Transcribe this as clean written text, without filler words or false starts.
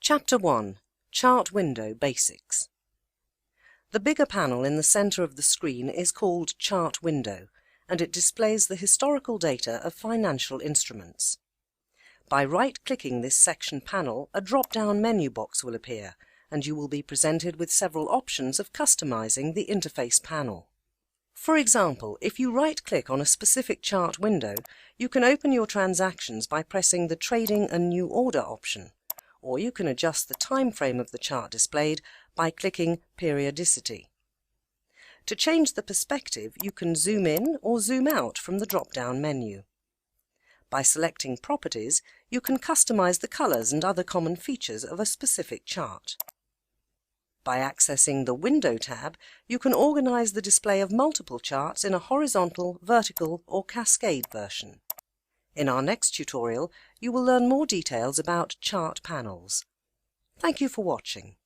Chapter 1. Chart Window Basics. The bigger panel in the center of the screen is called Chart Window, and it displays the historical data of financial instruments. By right-clicking this section panel, a drop-down menu box will appear, and you will be presented with several options of customizing the interface panel. For example, if you right-click on a specific chart window, you can open your transactions by pressing the Trading a New Order option, or you can adjust the time frame of the chart displayed by clicking Periodicity. To change the perspective, you can zoom in or zoom out from the drop-down menu. By selecting Properties, you can customize the colors and other common features of a specific chart. By accessing the Window tab, you can organize the display of multiple charts in a horizontal, vertical, or cascade version. In our next tutorial, you will learn more details about chart panels. Thank you for watching.